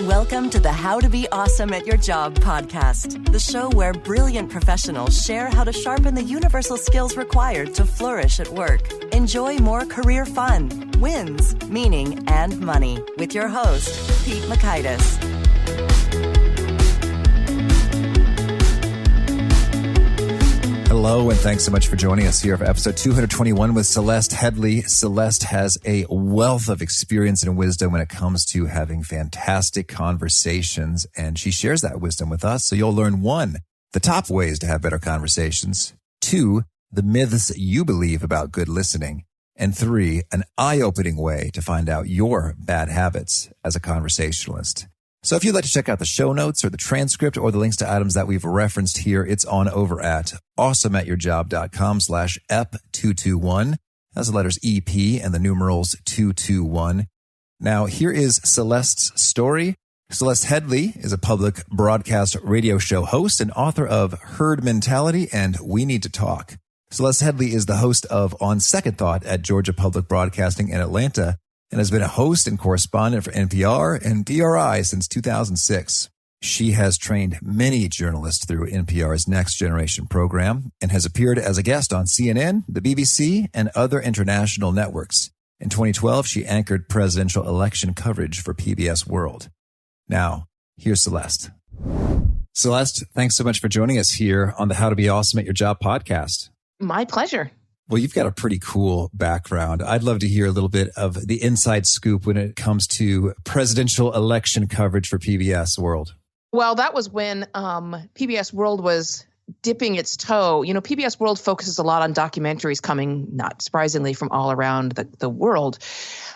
Welcome to the How to Be Awesome at Your Job podcast, the show where brilliant professionals share how to sharpen the universal skills required to flourish at work. Enjoy more career fun, wins, meaning, and money with your host, Pete Makaitis. Hello, and thanks so much for joining us here for episode 221 with Celeste Headlee. Celeste has a wealth of experience and wisdom when it comes to having fantastic conversations, and she shares that wisdom with us. So you'll learn 1, the top ways to have better conversations, 2, the myths you believe about good listening, and 3, an eye-opening way to find out your bad habits as a conversationalist. So if you'd like to check out the show notes or the transcript or the links to items that we've referenced here, it's on over at awesomeatyourjob.com/EP221. That's the letters EP and the numerals 221. Now, here is Celeste's story. Celeste Headlee is a public broadcast radio show host and author of Herd Mentality and We Need to Talk. Celeste Headlee is the host of On Second Thought at Georgia Public Broadcasting in Atlanta, and has been a host and correspondent for NPR and PRI since 2006. She has trained many journalists through NPR's Next Generation program and has appeared as a guest on CNN, the BBC, and other international networks. In 2012, she anchored presidential election coverage for PBS World. Now, here's Celeste. Celeste, thanks so much for joining us here on the How to Be Awesome at Your Job podcast. My pleasure. Well, you've got a pretty cool background. I'd love to hear a little bit of the inside scoop when it comes to presidential election coverage for PBS World. Well, that was when PBS World was dipping its toe. You know, PBS World focuses a lot on documentaries coming, not surprisingly, from all around the world.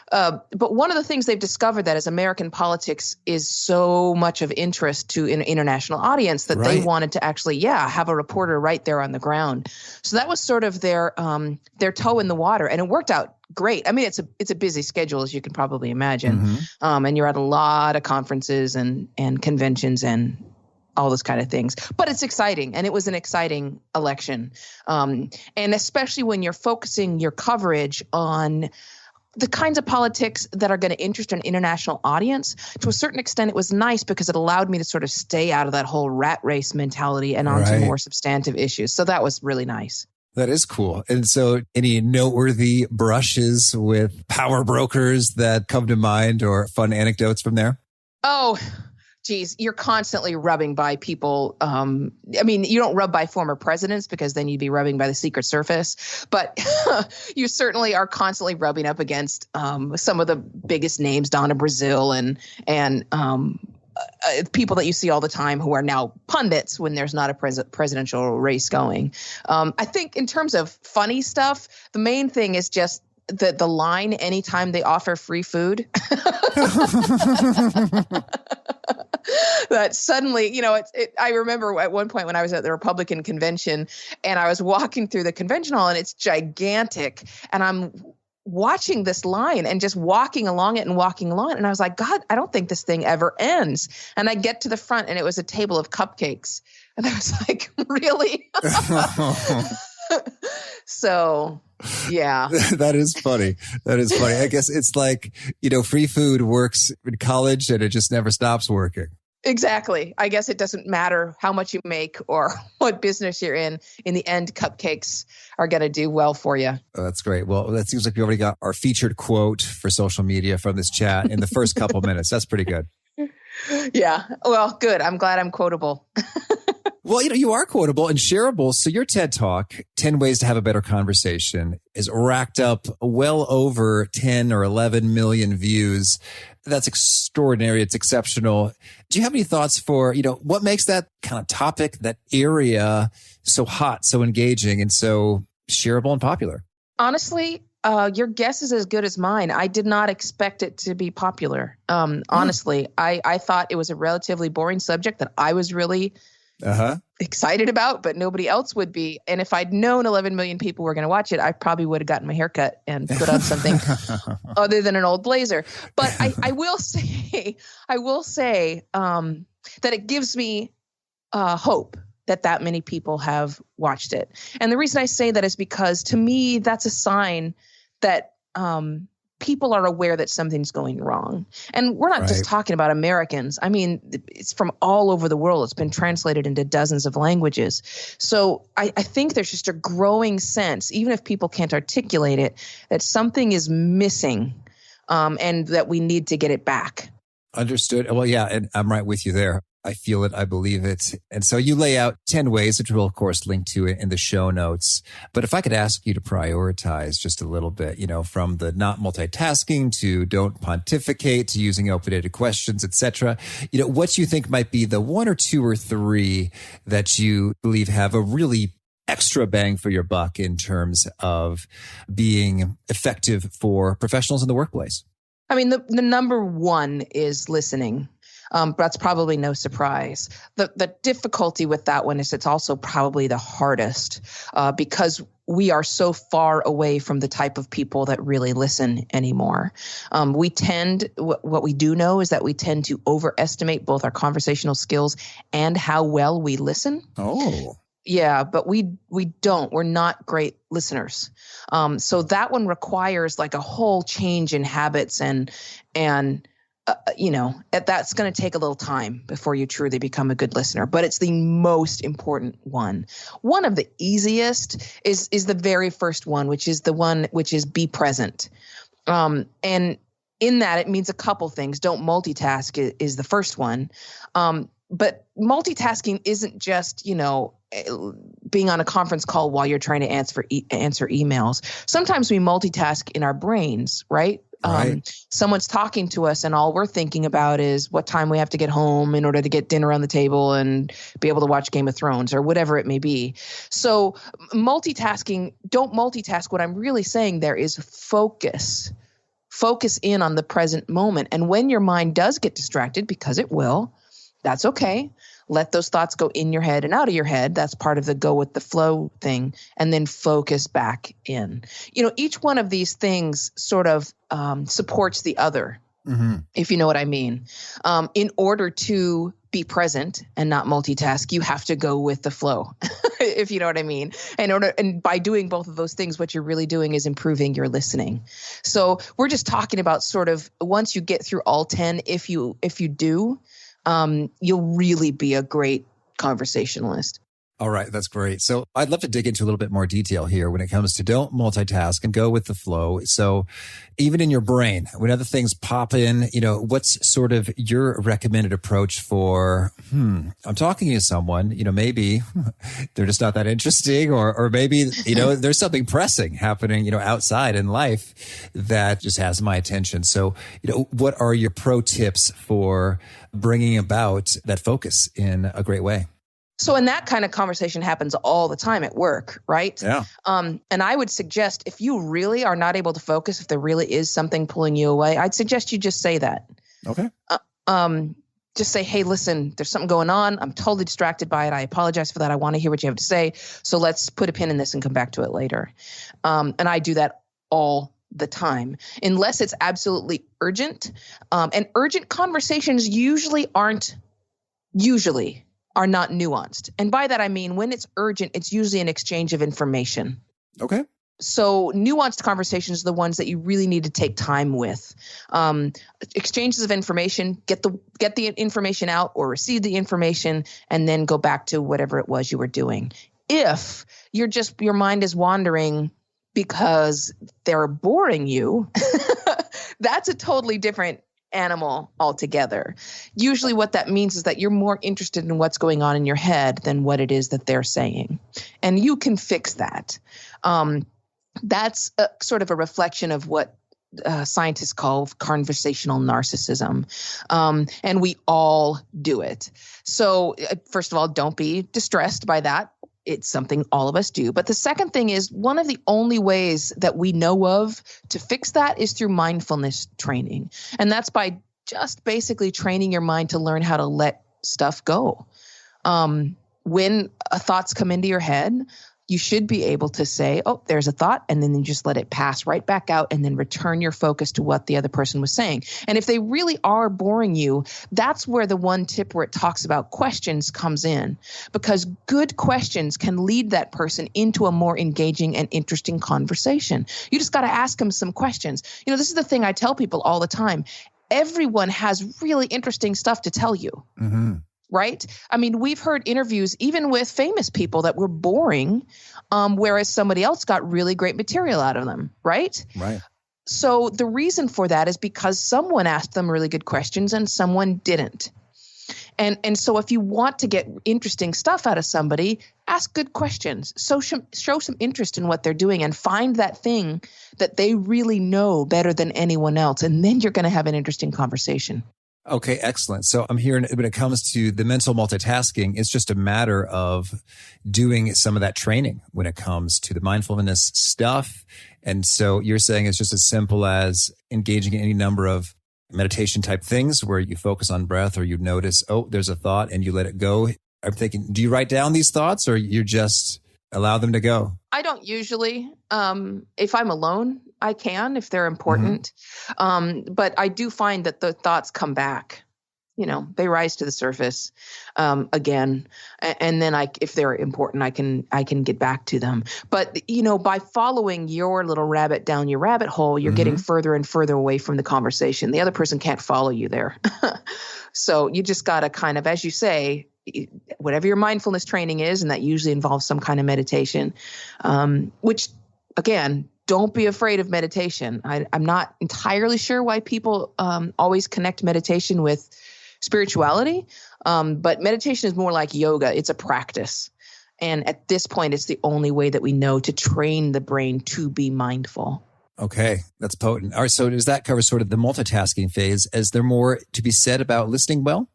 But one of the things they've discovered that as American politics is so much of interest to an international audience that they wanted to actually, have a reporter right there on the ground. So that was sort of their toe in the water, and it worked out great. I mean, it's a busy schedule, as you can probably imagine, and you're at a lot of conferences and conventions and all those kind of things. But it's exciting, and it was an exciting election, and especially when you're focusing your coverage on the kinds of politics that are going to interest an international audience. To a certain extent, it was nice because it allowed me to sort of stay out of that whole rat race mentality and onto more substantive issues. So that was really nice. That is cool. And so any noteworthy brushes with power brokers that come to mind or fun anecdotes from there? Oh, geez, you're constantly rubbing by people. I mean, you don't rub by former presidents because then you'd be rubbing by the Secret Service. But you certainly are constantly rubbing up against some of the biggest names, Donna Brazile and people that you see all the time who are now pundits when there's not a presidential race going. I think in terms of funny stuff, the main thing is just the line anytime they offer free food. That suddenly, you know, I remember at one point when I was at the Republican convention and I was walking through the convention hall and it's gigantic and I'm watching this line and just walking along it. And I was like, God, I don't think this thing ever ends. And I get to the front and it was a table of cupcakes. And I was like, really? So, yeah. That is funny. I guess it's like, you know, free food works in college and it just never stops working. Exactly. I guess it doesn't matter how much you make or what business you're in. In the end, cupcakes are going to do well for you. Oh, that's great. Well, that seems like we already got our featured quote for social media from this chat in the first couple minutes. That's pretty good. Yeah. Well, good. I'm glad I'm quotable. Well, you know, you are quotable and shareable. So your TED Talk, 10 Ways to Have a Better Conversation, is racked up well over 10 or 11 million views. That's extraordinary. It's exceptional. Do you have any thoughts for, you know, what makes that kind of topic, that area so hot, so engaging, and so shareable and popular? Honestly, your guess is as good as mine. I did not expect it to be popular. Honestly, I thought it was a relatively boring subject that I was really excited about, but nobody else would be. And if I'd known 11 million people were going to watch it, I probably would have gotten my hair cut and put on something other than an old blazer. But I will say that it gives me hope that many people have watched it. And the reason I say that is because to me, that's a sign that people are aware that something's going wrong. And we're not just talking about Americans. I mean, it's from all over the world. It's been translated into dozens of languages. So I think there's just a growing sense, even if people can't articulate it, that something is missing and that we need to get it back. Understood. Well, yeah, and I'm right with you there. I feel it. I believe it. And so you lay out 10 ways, which we'll, of course, link to in the show notes. But if I could ask you to prioritize just a little bit, from the not multitasking to don't pontificate to using open-ended questions, etc., what you think might be the one or two or three that you believe have a really extra bang for your buck in terms of being effective for professionals in the workplace? I mean, the number one is listening. That's probably no surprise. The difficulty with that one is it's also probably the hardest because we are so far away from the type of people that really listen anymore. What we do know is that we tend to overestimate both our conversational skills and how well we listen. Oh. Yeah, but we don't. We're not great listeners. So that one requires like a whole change in habits and that's going to take a little time before you truly become a good listener, but it's the most important one. One of the easiest is the very first one, which is be present. And in that, it means a couple things. Don't multitask is the first one. But multitasking isn't just, being on a conference call while you're trying to answer emails. Sometimes we multitask in our brains, right? Someone's talking to us and all we're thinking about is what time we have to get home in order to get dinner on the table and be able to watch Game of Thrones or whatever it may be. So multitasking, don't multitask. What I'm really saying there is focus. Focus in on the present moment. And when your mind does get distracted, because it will, that's okay. Let those thoughts go in your head and out of your head. That's part of the go with the flow thing. And then focus back in. Each one of these things sort of supports the other, if you know what I mean. In order to be present and not multitask, you have to go with the flow, if you know what I mean. And by doing both of those things, what you're really doing is improving your listening. So we're just talking about sort of once you get through all 10, if you do, you'll really be a great conversationalist. All right. That's great. So I'd love to dig into a little bit more detail here when it comes to don't multitask and go with the flow. So even in your brain, when other things pop in, what's sort of your recommended approach for, I'm talking to someone, maybe they're just not that interesting or maybe, there's something pressing happening, outside in life that just has my attention. So, what are your pro tips for bringing about that focus in a great way? So, and that kind of conversation happens all the time at work, right? Yeah. And I would suggest if you really are not able to focus, if there really is something pulling you away, I'd suggest you just say that. Okay. Just say, hey, listen, there's something going on. I'm totally distracted by it. I apologize for that. I want to hear what you have to say. So let's put a pin in this and come back to it later. And I do that all the time, unless it's absolutely urgent. And urgent conversations usually are not nuanced. And by that, I mean, when it's urgent, it's usually an exchange of information. Okay. So nuanced conversations are the ones that you really need to take time with. Exchanges of information, get the information out or receive the information, and then go back to whatever it was you were doing. If your mind is wandering because they're boring you, that's a totally different animal altogether. Usually what that means is that you're more interested in what's going on in your head than what it is that they're saying. And you can fix that. That's sort of a reflection of what scientists call conversational narcissism. And we all do it. So first of all, don't be distressed by that. It's something all of us do. But the second thing is one of the only ways that we know of to fix that is through mindfulness training. And that's by just basically training your mind to learn how to let stuff go. When thoughts come into your head, you should be able to say, oh, there's a thought, and then you just let it pass right back out and then return your focus to what the other person was saying. And if they really are boring you, that's where the one tip where it talks about questions comes in, because good questions can lead that person into a more engaging and interesting conversation. You just got to ask them some questions. This is the thing I tell people all the time. Everyone has really interesting stuff to tell you. Mm-hmm. Right? I mean, we've heard interviews even with famous people that were boring, whereas somebody else got really great material out of them. Right? Right. So the reason for that is because someone asked them really good questions and someone didn't. And so if you want to get interesting stuff out of somebody, ask good questions. So show some interest in what they're doing and find that thing that they really know better than anyone else. And then you're going to have an interesting conversation. Okay, excellent. So I'm hearing when it comes to the mental multitasking, it's just a matter of doing some of that training when it comes to the mindfulness stuff. And so you're saying it's just as simple as engaging in any number of meditation type things where you focus on breath, or you notice, oh, there's a thought, and you let it go. I'm thinking, do you write down these thoughts, or you just allow them to go? I don't usually. If I'm alone, I can, if they're important. Mm-hmm. But I do find that the thoughts come back. They rise to the surface again, and then if they're important, I can get back to them. But by following your little rabbit down your rabbit hole, you're getting further and further away from the conversation. The other person can't follow you there. So you just got to kind of, as you say, whatever your mindfulness training is, and that usually involves some kind of meditation, which, again, don't be afraid of meditation. I'm not entirely sure why people always connect meditation with spirituality, but meditation is more like yoga. It's a practice. And at this point, it's the only way that we know to train the brain to be mindful. Okay, that's potent. All right, so does that cover sort of the multitasking phase? Is there more to be said about listening well?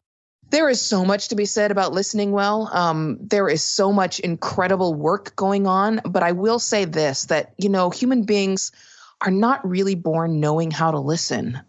There is so much to be said about listening well. There is so much incredible work going on. But I will say this, that, human beings are not really born knowing how to listen.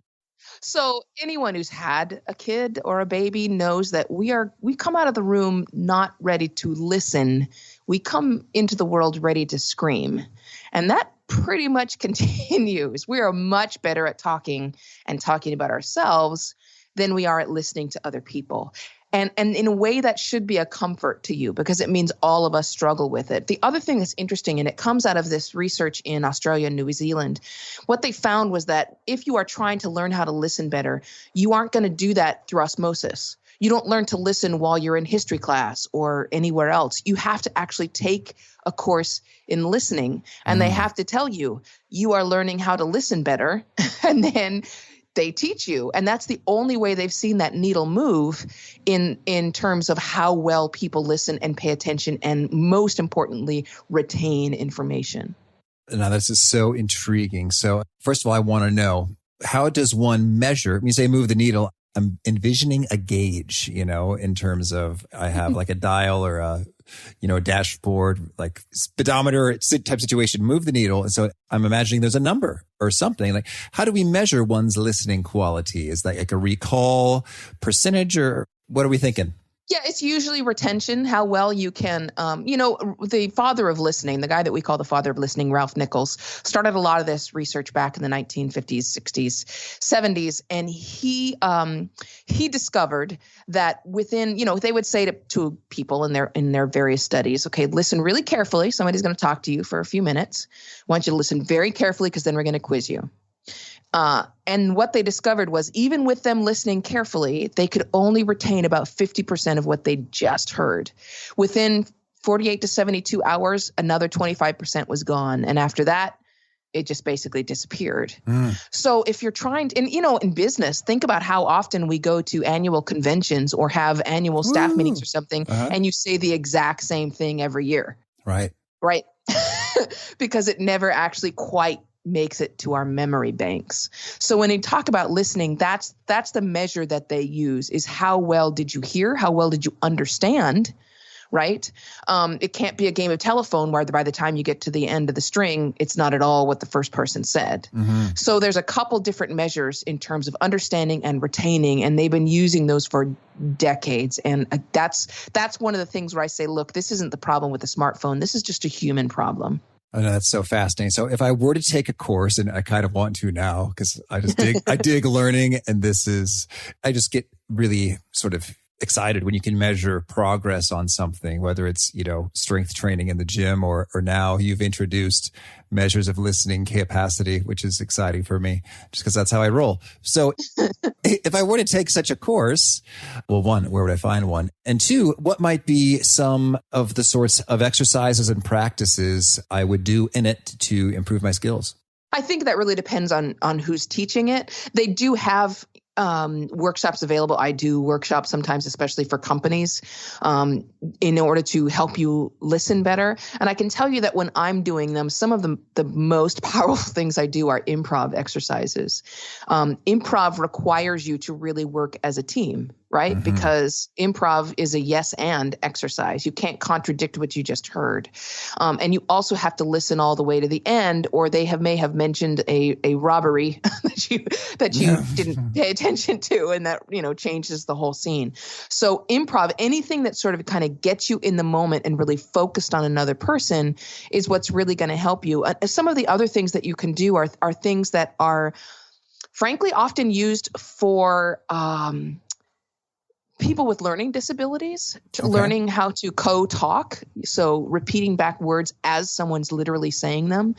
So anyone who's had a kid or a baby knows that we come out of the room not ready to listen. We come into the world ready to scream. And that pretty much continues. We are much better at talking about ourselves than we are at listening to other people. And in a way that should be a comfort to you, because it means all of us struggle with it. The other thing that's interesting, and it comes out of this research in Australia and New Zealand, what they found was that if you are trying to learn how to listen better, you aren't going to do that through osmosis. You don't learn to listen while you're in history class or anywhere else. You have to actually take a course in listening, and they have to tell you, you are learning how to listen better, and then they teach you. And that's the only way they've seen that needle move in terms of how well people listen and pay attention, and most importantly, retain information. Now, this is so intriguing. So first of all, I want to know, how does one measure? When you say move the needle, I'm envisioning a gauge, in terms of, I have like a dial or a dashboard, like speedometer type situation, move the needle. And so I'm imagining there's a number or something. Like, how do we measure one's listening quality? Is that like a recall percentage, or what are we thinking? Yeah, it's usually retention, how well you can, the father of listening, the guy that we call the father of listening, Ralph Nichols, started a lot of this research back in the 1950s, 60s, 70s. And he discovered that within, they would say to people in their various studies, okay, listen really carefully. Somebody's going to talk to you for a few minutes. I want you to listen very carefully, because then we're going to quiz you. And what they discovered was, even with them listening carefully, they could only retain about 50% of what they just heard. Within 48 to 72 hours, another 25% was gone. And after that, it just basically disappeared. So if you're trying to, and in business, think about how often we go to annual conventions or have annual staff meetings or something, and you say the exact same thing every year. Right. Because it never actually quite makes it to our memory banks. So when you talk about listening, that's the measure that they use, is how well did you hear? How well did you understand? right? It can't be a game of telephone where by the time you get to the end of the string, it's not at all what the first person said. Mm-hmm. So there's a couple different measures in terms of understanding and retaining, and they've been using those for decades. And that's one of the things where I say, look, this isn't the problem with the smartphone. This is just a human problem. I know, that's so fascinating. So if I were to take a course, and I kind of want to now because I dig learning, and I just get really sort of excited when you can measure progress on something, whether it's, strength training in the gym or now you've introduced measures of listening capacity, which is exciting for me just because that's how I roll. So if I were to take such a course, well, one, where would I find one? And two, what might be some of the sorts of exercises and practices I would do in it to improve my skills? I think that really depends on who's teaching it. They do have workshops available. I do workshops sometimes, especially for companies, in order to help you listen better. And I can tell you that when I'm doing them, some of the most powerful things I do are improv exercises. Improv requires you to really work as a team, right? Mm-hmm. Because improv is a yes and exercise. You can't contradict what you just heard. And you also have to listen all the way to the end, or they may have mentioned a robbery that you didn't pay attention to, and that, changes the whole scene. So improv, anything that sort of kind of gets you in the moment and really focused on another person is what's really going to help you. Some of the other things that you can do are things that are frankly often used for people with learning disabilities, learning how to co-talk. So repeating back words as someone's literally saying them,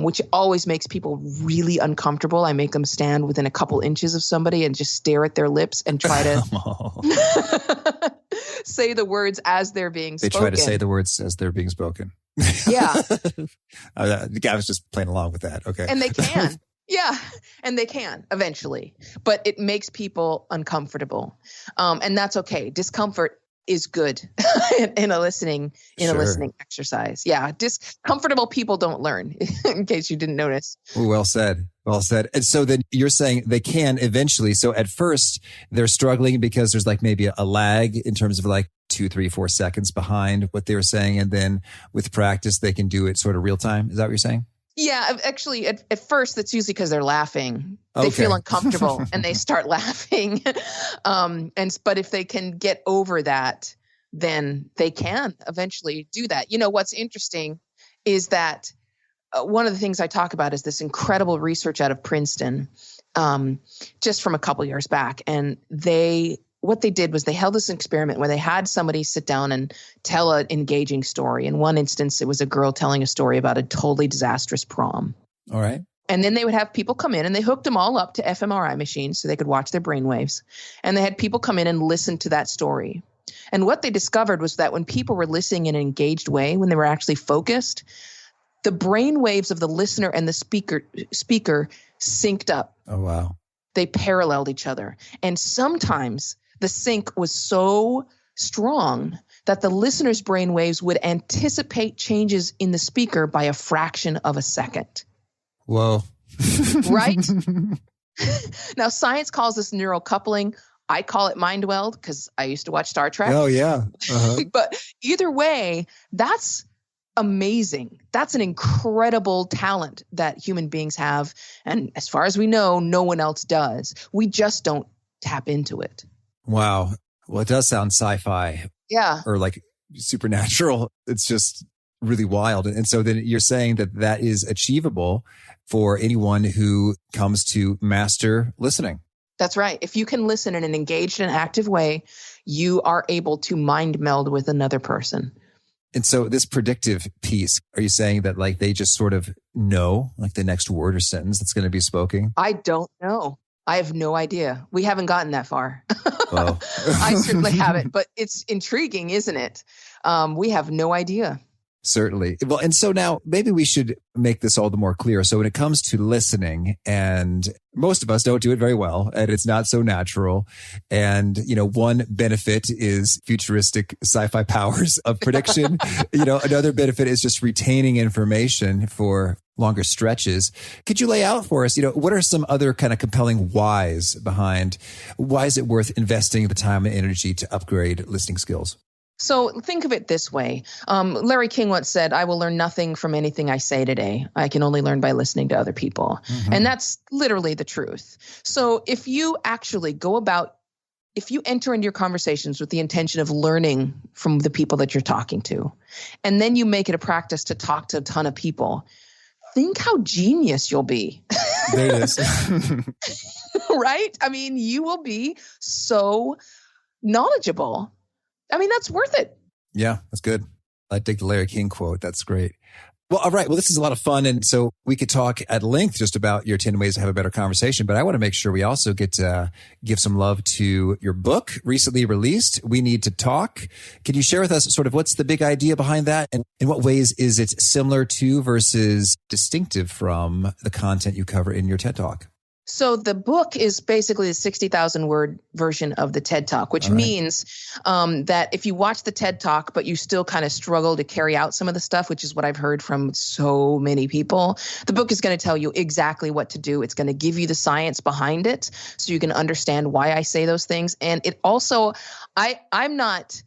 which always makes people really uncomfortable. I make them stand within a couple inches of somebody and just stare at their lips and try to say the words as they're being spoken. They try to say the words as they're being spoken. Yeah. I was just playing along with that. Okay. And they can. Yeah, and they can eventually, but it makes people uncomfortable, and that's okay. Discomfort is good in a listening exercise. Yeah, discomfortable people don't learn. In case you didn't notice. Well said. Well said. And so then you're saying they can eventually. So at first they're struggling because there's like maybe a lag in terms of like 2, 3, 4 seconds behind what they were saying, and then with practice they can do it sort of real time. Is that what you're saying? Yeah, actually, at first, that's usually because they're laughing. They feel uncomfortable and they start laughing. But if they can get over that, then they can eventually do that. What's interesting is that one of the things I talk about is this incredible research out of Princeton, just from a couple years back. And what they did was they held this experiment where they had somebody sit down and tell an engaging story. In one instance, it was a girl telling a story about a totally disastrous prom. All right. And then they would have people come in, and they hooked them all up to fMRI machines so they could watch their brainwaves. And they had people come in and listen to that story. And what they discovered was that when people were listening in an engaged way, when they were actually focused, the brainwaves of the listener and the speaker synced up. Oh, wow. They paralleled each other. And sometimes the sync was so strong that the listener's brainwaves would anticipate changes in the speaker by a fraction of a second. Whoa. Right? Now, science calls this neural coupling. I call it mind weld because I used to watch Star Trek. Oh, yeah. Uh-huh. But either way, that's amazing. That's an incredible talent that human beings have. And as far as we know, no one else does. We just don't tap into it. Wow. Well, it does sound sci-fi. Yeah. Or like supernatural. It's just really wild. And so then you're saying that is achievable for anyone who comes to master listening. That's right. If you can listen in an engaged and active way, you are able to mind meld with another person. And so this predictive piece, are you saying that like they just sort of know like the next word or sentence that's going to be spoken? I don't know. I have no idea. We haven't gotten that far. Oh. I certainly haven't, but it's intriguing, isn't it? We have no idea. Certainly. Well, and so now maybe we should make this all the more clear. So when it comes to listening, and most of us don't do it very well, and it's not so natural. And, one benefit is futuristic sci-fi powers of prediction. Another benefit is just retaining information for longer stretches. Could you lay out for us, what are some other kind of compelling whys behind why is it worth investing the time and energy to upgrade listening skills? So think of it this way. Larry King once said, I will learn nothing from anything I say today. I can only learn by listening to other people. Mm-hmm. And that's literally the truth. So if you actually if you enter into your conversations with the intention of learning from the people that you're talking to, and then you make it a practice to talk to a ton of people, think how genius you'll be. There it is. Right? I mean, you will be so knowledgeable. I mean, that's worth it. Yeah, that's good. I dig the Larry King quote. That's great. Well, all right. Well, this is a lot of fun. And so we could talk at length just about your 10 ways to have a better conversation. But I want to make sure we also get to give some love to your book recently released, We Need to Talk. Can you share with us sort of what's the big idea behind that? And in what ways is it similar to versus distinctive from the content you cover in your TED Talk? So the book is basically a 60,000 word version of the TED Talk, which means that if you watch the TED Talk, but you still kind of struggle to carry out some of the stuff, which is what I've heard from so many people, the book is going to tell you exactly what to do. It's going to give you the science behind it so you can understand why I say those things. And it also, I'm not,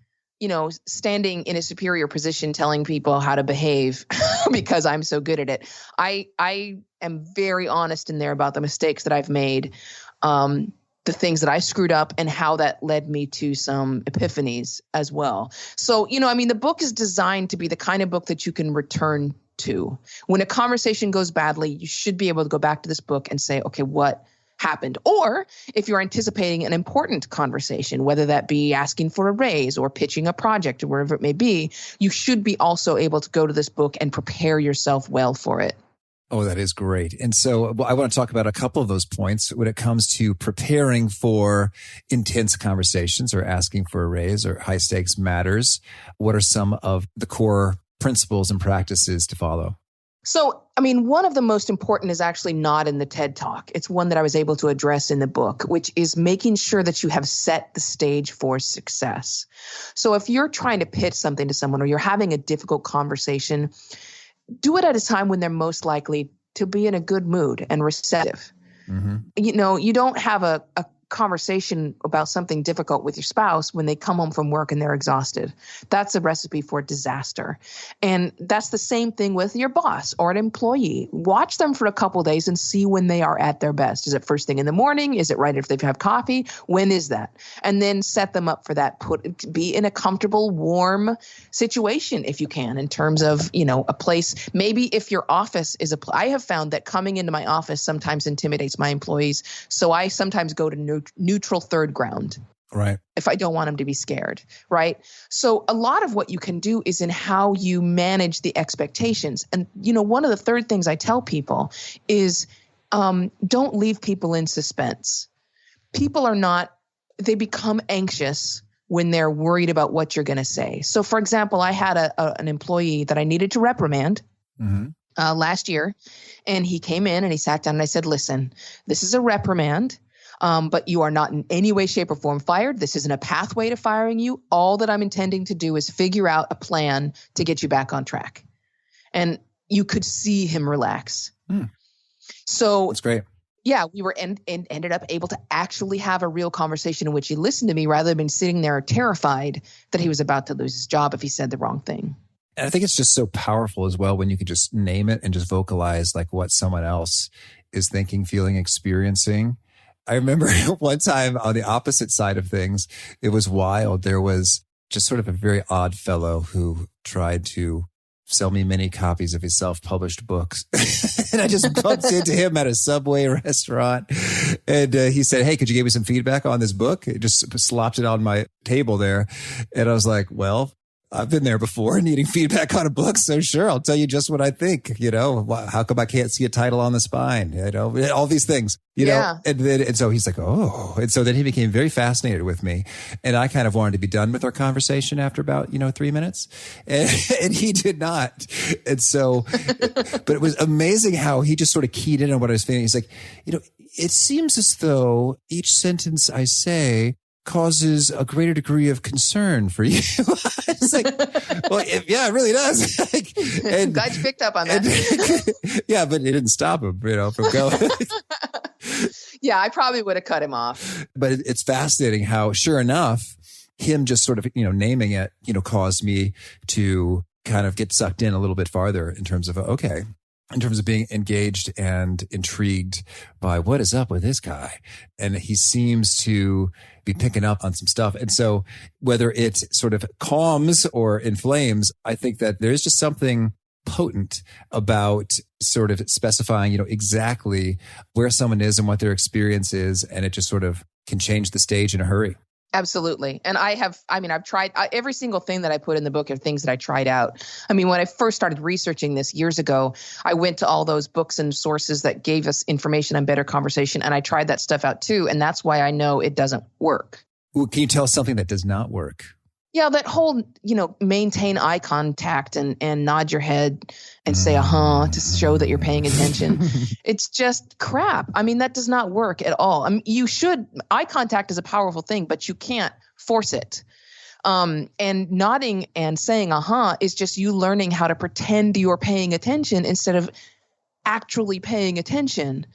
standing in a superior position telling people how to behave because I'm so good at it. I am very honest in there about the mistakes that I've made, the things that I screwed up, and how that led me to some epiphanies as well. So, the book is designed to be the kind of book that you can return to. When a conversation goes badly, you should be able to go back to this book and say, okay, what happened? Or if you're anticipating an important conversation, whether that be asking for a raise or pitching a project or wherever it may be, you should be also able to go to this book and prepare yourself well for it. Oh, that is great. And so I want to talk about a couple of those points when it comes to preparing for intense conversations or asking for a raise or high stakes matters. What are some of the core principles and practices to follow? So, one of the most important is actually not in the TED Talk. It's one that I was able to address in the book, which is making sure that you have set the stage for success. So if you're trying to pitch something to someone or you're having a difficult conversation, do it at a time when they're most likely to be in a good mood and receptive. Mm-hmm. You don't have a conversation about something difficult with your spouse when they come home from work and they're exhausted. That's a recipe for disaster. And that's the same thing with your boss or an employee. Watch them for a couple of days and see when they are at their best. Is it first thing in the morning? Is it right if they've had coffee? When is that? And then set them up for that. Be in a comfortable, warm situation if you can, in terms of, a place. Maybe if your office is I have found that coming into my office sometimes intimidates my employees. So I sometimes go to neutral third ground. Right. If I don't want them to be scared. Right. So a lot of what you can do is in how you manage the expectations. And, one of the third things I tell people is don't leave people in suspense. People they become anxious when they're worried about what you're going to say. So, for example, I had an employee that I needed to reprimand last year, and he came in and he sat down and I said, listen, this is a reprimand. But you are not in any way, shape, or form fired. This isn't a pathway to firing you. All that I'm intending to do is figure out a plan to get you back on track. And you could see him relax. So that's great. Yeah, we were ended up able to actually have a real conversation in which he listened to me rather than sitting there terrified that he was about to lose his job if he said the wrong thing. And I think it's just so powerful as well when you can just name it and just vocalize like what someone else is thinking, feeling, experiencing. I remember one time on the opposite side of things, it was wild. There was just sort of a very odd fellow who tried to sell me many copies of his self-published books. And I just bumped into him at a Subway restaurant. And he said, hey, could you give me some feedback on this book? He just slopped it on my table there. And I was like, well, I've been there before needing feedback on a book. So sure, I'll tell you just what I think, how come I can't see a title on the spine, all these things, know, and so he's like, oh, and so then he became very fascinated with me. And I kind of wanted to be done with our conversation after about, 3 minutes and he did not. And so, but it was amazing how he just sort of keyed in on what I was feeling. He's like, it seems as though each sentence I say causes a greater degree of concern for you. It's like, well, it really does. And glad you picked up on that. Yeah, but it didn't stop him, from going. Yeah, I probably would have cut him off. But it's fascinating how, sure enough, him just sort of, naming it, caused me to kind of get sucked in a little bit farther in terms of, in terms of being engaged and intrigued by what is up with this guy. And he seems to be picking up on some stuff. And so whether it sort of calms or inflames, I think that there's just something potent about sort of specifying, exactly where someone is and what their experience is. And it just sort of can change the stage in a hurry. Absolutely. And I've tried every single thing that I put in the book are things that I tried out. I mean, when I first started researching this years ago, I went to all those books and sources that gave us information on better conversation. And I tried that stuff out too. And that's why I know it doesn't work. Well, can you tell us something that does not work? Yeah, that whole, maintain eye contact and nod your head and say to show that you're paying attention. It's just crap. I mean, that does not work at all. I mean, eye contact is a powerful thing, but you can't force it. And nodding and saying is just you learning how to pretend you're paying attention instead of actually paying attention.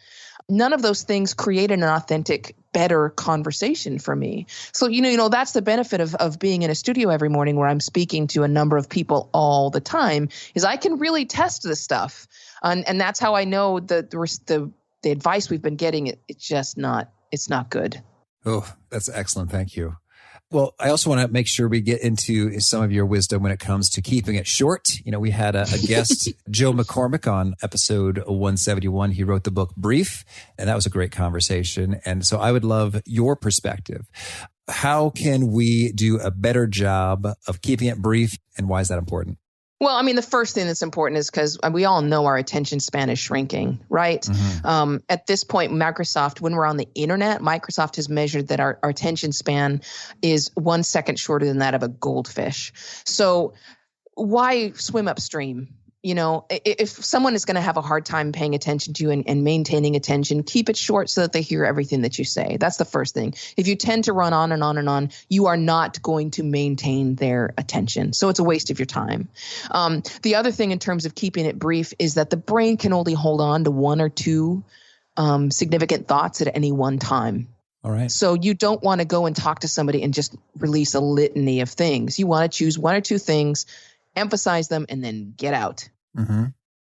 None of those things create an authentic, better conversation for me. So, that's the benefit of being in a studio every morning where I'm speaking to a number of people all the time is I can really test this stuff. And that's how I know the advice we've been getting, it's not good. Oh, that's excellent. Thank you. Well, I also want to make sure we get into some of your wisdom when it comes to keeping it short. We had a guest, Joe McCormick, on episode 171. He wrote the book Brief, and that was a great conversation. And so I would love your perspective. How can we do a better job of keeping it brief, and why is that important? Well, I mean, the first thing that's important is because we all know our attention span is shrinking, right? Mm-hmm. At this point, Microsoft, when we're on the internet, Microsoft has measured that our attention span is 1 second shorter than that of a goldfish. So why swim upstream? If someone is going to have a hard time paying attention to you and maintaining attention, keep it short so that they hear everything that you say. That's the first thing. If you tend to run on and on and on, you are not going to maintain their attention. So it's a waste of your time. The other thing in terms of keeping it brief is that the brain can only hold on to one or two significant thoughts at any one time. All right. So you don't want to go and talk to somebody and just release a litany of things. You want to choose one or two things, emphasize them, and then get out. Mm-hmm.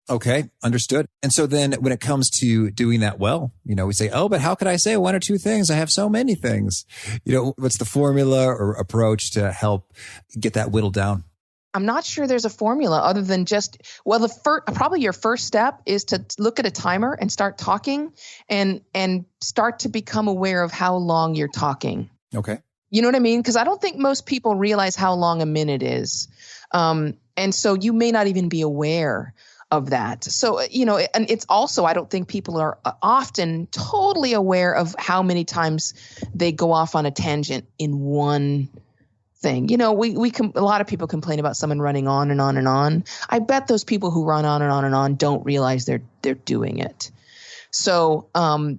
Okay. Understood. And so then when it comes to doing that well, we say, but how could I say one or two things? I have so many things. What's the formula or approach to help get that whittled down? I'm not sure there's a formula other than probably your first step is to look at a timer and start talking and start to become aware of how long you're talking. Okay. You know what I mean? Because I don't think most people realize how long a minute is. And so you may not even be aware of that. So, and it's also, I don't think people are often totally aware of how many times they go off on a tangent in one thing. A lot of people complain about someone running on and on and on. I bet those people who run on and on and on don't realize they're doing it. So,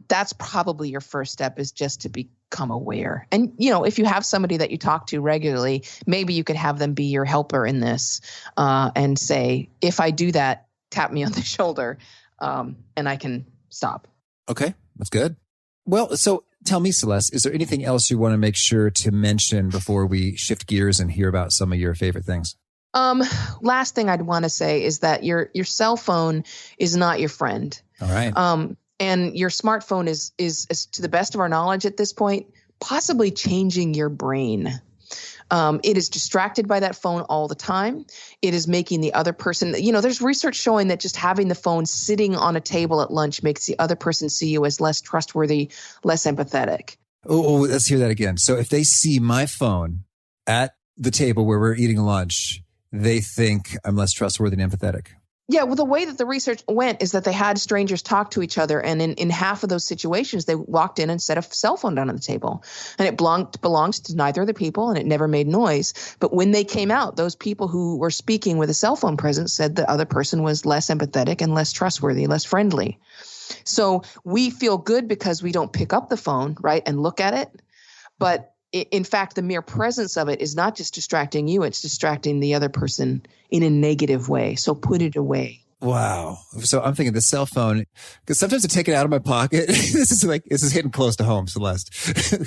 that's probably your first step is just to become aware. And, if you have somebody that you talk to regularly, maybe you could have them be your helper in this, and say, if I do that, tap me on the shoulder, and I can stop. Okay. That's good. Well, so tell me, Celeste, is there anything else you want to make sure to mention before we shift gears and hear about some of your favorite things? Last thing I'd want to say is that your cell phone is not your friend. All right. And your smartphone is, to the best of our knowledge at this point, possibly changing your brain. It is distracted by that phone all the time. It is making the other person, there's research showing that just having the phone sitting on a table at lunch makes the other person see you as less trustworthy, less empathetic. Oh, let's hear that again. So if they see my phone at the table where we're eating lunch, they think I'm less trustworthy and empathetic. Yeah, well, the way that the research went is that they had strangers talk to each other. And in half of those situations, they walked in and set a cell phone down on the table. And it belonged to neither of the people, and it never made noise. But when they came out, those people who were speaking with a cell phone present said the other person was less empathetic and less trustworthy, less friendly. So we feel good because we don't pick up the phone, right, and look at it. But in fact, the mere presence of it is not just distracting you, it's distracting the other person in a negative way. So put it away. Wow. So I'm thinking the cell phone, because sometimes I take it out of my pocket. This is hitting close to home, Celeste.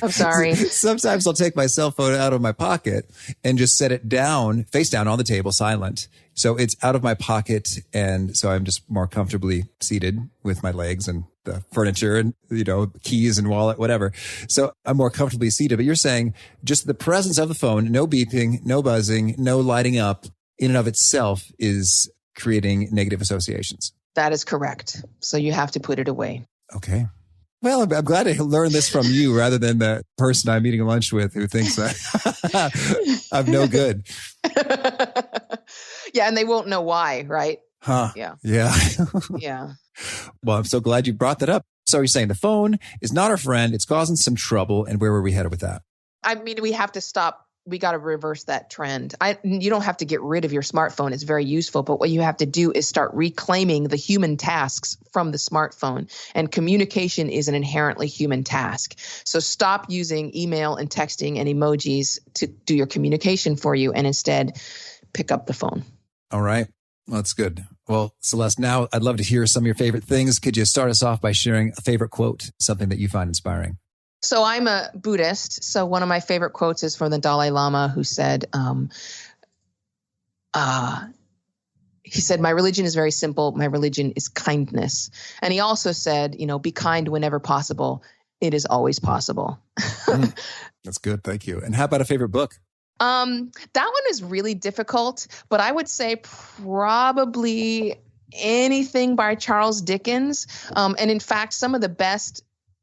I'm sorry. Sometimes I'll take my cell phone out of my pocket and just set it down, face down on the table, silent. So it's out of my pocket. And so I'm just more comfortably seated with my legs and the furniture and, keys and wallet, whatever. So I'm more comfortably seated. But you're saying just the presence of the phone, no beeping, no buzzing, no lighting up in and of itself is creating negative associations. That is correct. So you have to put it away. Okay. Well, I'm glad to learn this from you rather than the person I'm eating lunch with who thinks that I'm no good. Yeah, and they won't know why, right? Huh. Yeah. Yeah. Yeah. Well, I'm so glad you brought that up. So you're saying the phone is not our friend. It's causing some trouble. And where were we headed with that? I mean, we have to stop. We got to reverse that trend. You don't have to get rid of your smartphone. It's very useful. But what you have to do is start reclaiming the human tasks from the smartphone. And communication is an inherently human task. So stop using email and texting and emojis to do your communication for you, and instead pick up the phone. All right. Well, that's good. Well, Celeste, now I'd love to hear some of your favorite things. Could you start us off by sharing a favorite quote, something that you find inspiring? So I'm a Buddhist. So one of my favorite quotes is from the Dalai Lama, who said, he said, "My religion is very simple. My religion is kindness." And he also said, be kind whenever possible. It is always possible. That's good. Thank you. And how about a favorite book? That one is really difficult, but I would say probably anything by Charles Dickens. And in fact, some of the best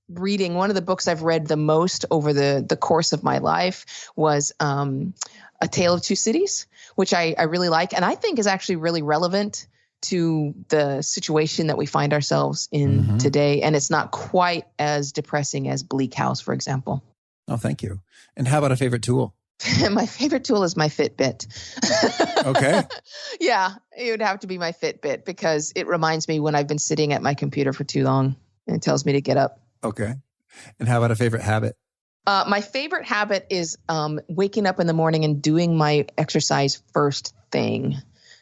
reading, one of the books I've read the most over the course of my life was A Tale of Two Cities, which I really like, and I think is actually really relevant to the situation that we find ourselves in today. And it's not quite as depressing as Bleak House, for example. Oh, thank you. And how about a favorite tool? My favorite tool is my Fitbit. Okay. Yeah, it would have to be my Fitbit because it reminds me when I've been sitting at my computer for too long, and it tells me to get up. Okay. And how about a favorite habit? My favorite habit is waking up in the morning and doing my exercise first thing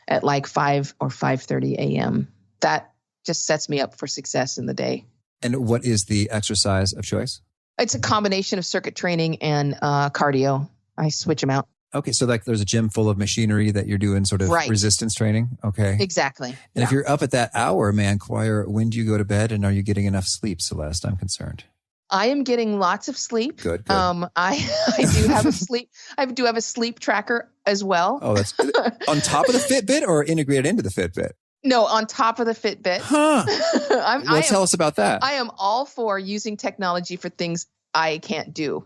at like 5 or 5:30 a.m. That just sets me up for success in the day. And what is the exercise of choice? It's a combination of circuit training and cardio. I switch them out. Okay. So like there's a gym full of machinery that you're doing sort of resistance training. Okay. Exactly. And if you're up at that hour, man, choir, when do you go to bed and are you getting enough sleep, Celeste? I'm concerned. I am getting lots of sleep. Good. I do have a sleep. I do have a sleep tracker as well. Oh, that's on top of the Fitbit or integrated into the Fitbit? No, on top of the Fitbit. Huh. Tell us about that. I am all for using technology for things I can't do.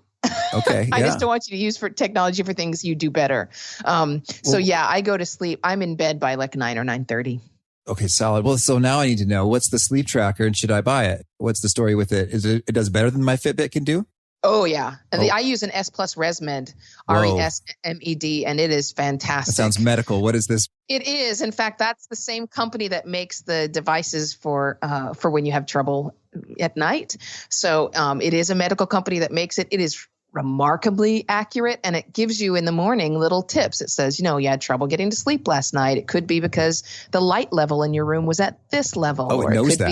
Okay. I just don't want you to use for technology for things you do better. I go to sleep. I'm in bed by like 9 or 9:30. Okay, solid. Well, so now I need to know, what's the sleep tracker and should I buy it? What's the story with it? It does better than my Fitbit can do? Oh, yeah. And I use an S Plus ResMed, ResMed, and it is fantastic. That sounds medical. What is this? It is. In fact, that's the same company that makes the devices for when you have trouble at night. So it is a medical company that makes it. It is remarkably accurate, and it gives you in the morning little tips. It says, you had trouble getting to sleep last night. It could be because the light level in your room was at this level. Oh, it knows that.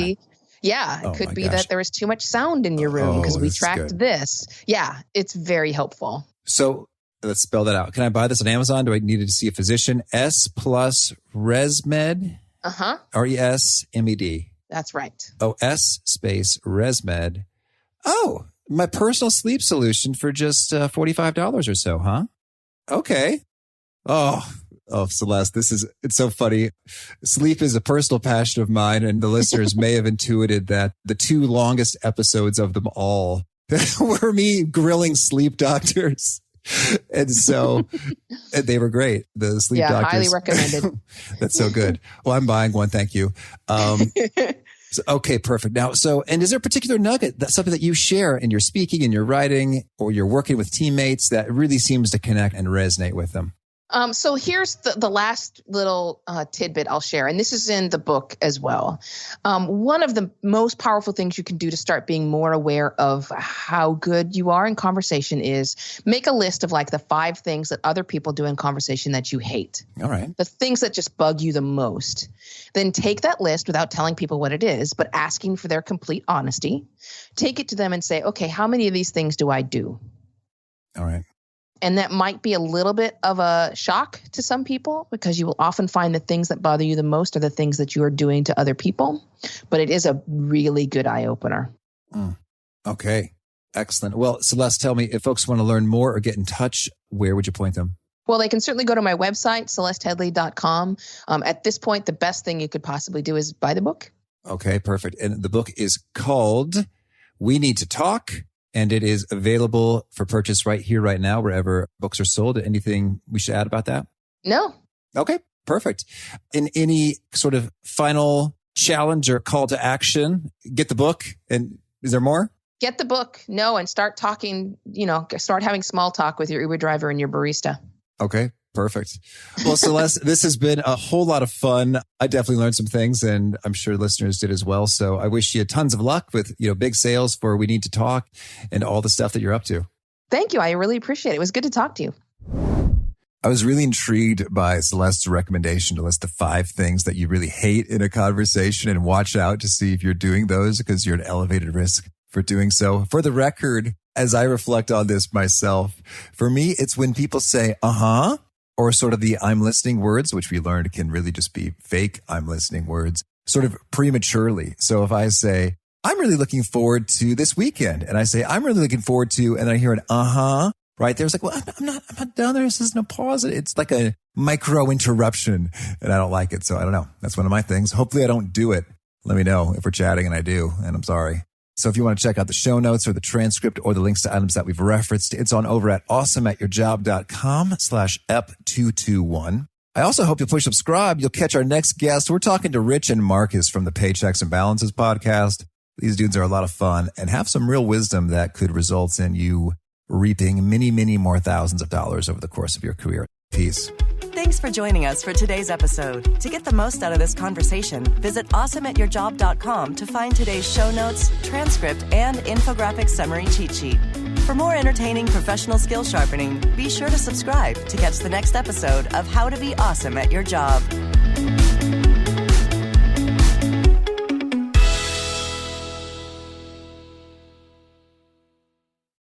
It could be that there was too much sound in your room because we tracked this. Yeah, it's very helpful. So let's spell that out. Can I buy this on Amazon? Do I need to see a physician? S Plus ResMed? ResMed. That's right. Oh, S space ResMed. Oh, my personal sleep solution for just $45 or so, huh? Okay. Oh, Celeste, it's so funny. Sleep is a personal passion of mine, and the listeners may have intuited that the two longest episodes of them all were me grilling sleep doctors. And so they were great. The sleep doctors. Highly recommended. That's so good. Well, I'm buying one. Thank you. Okay, perfect. Now, and is there a particular nugget, that's something that you share in your speaking, in your writing, or you're working with teammates that really seems to connect and resonate with them? So here's the last little tidbit I'll share, and this is in the book as well. One of the most powerful things you can do to start being more aware of how good you are in conversation is make a list of like the 5 things that other people do in conversation that you hate. All right. The things that just bug you the most. Then take that list without telling people what it is, but asking for their complete honesty. Take it to them and say, okay, how many of these things do I do? All right. And that might be a little bit of a shock to some people because you will often find the things that bother you the most are the things that you are doing to other people. But it is a really good eye opener. Okay. Excellent. Well, Celeste, tell me, if folks want to learn more or get in touch, where would you point them? Well, they can certainly go to my website, celesteheadlee.com. At this point, the best thing you could possibly do is buy the book. Okay, perfect. And the book is called We Need to Talk. And it is available for purchase right here, right now, wherever books are sold. Anything we should add about that? No. Okay, perfect. In any sort of final challenge or call to action, get the book. And is there more? Get the book. No, and start talking, start having small talk with your Uber driver and your barista. Okay. Perfect. Well, Celeste, this has been a whole lot of fun. I definitely learned some things, and I'm sure listeners did as well. So I wish you tons of luck with, big sales for We Need to Talk and all the stuff that you're up to. Thank you. I really appreciate it. It was good to talk to you. I was really intrigued by Celeste's recommendation to list the 5 things that you really hate in a conversation and watch out to see if you're doing those because you're at elevated risk for doing so. For the record, as I reflect on this myself, for me, it's when people say, uh-huh, or sort of the I'm listening words, which we learned can really just be fake I'm listening words, sort of prematurely. So if I say, I'm really looking forward to this weekend, and I say, I'm really looking forward to, and I hear an uh-huh, right there's like, well, I'm not done. This isn't a pause. It's like a micro interruption, and I don't like it. So I don't know. That's one of my things. Hopefully I don't do it. Let me know if we're chatting and I do, and I'm sorry. So if you want to check out the show notes or the transcript or the links to items that we've referenced, it's on over at awesomeatyourjob.com/ep221. I also hope you'll push subscribe. You'll catch our next guest. We're talking to Rich and Marcus from the Paychecks and Balances podcast. These dudes are a lot of fun and have some real wisdom that could result in you reaping many, many more thousands of dollars over the course of your career. Peace. Thanks for joining us for today's episode. To get the most out of this conversation, visit awesomeatyourjob.com to find today's show notes, transcript, and infographic summary cheat sheet. For more entertaining professional skill sharpening, be sure to subscribe to catch the next episode of How to Be Awesome at Your Job.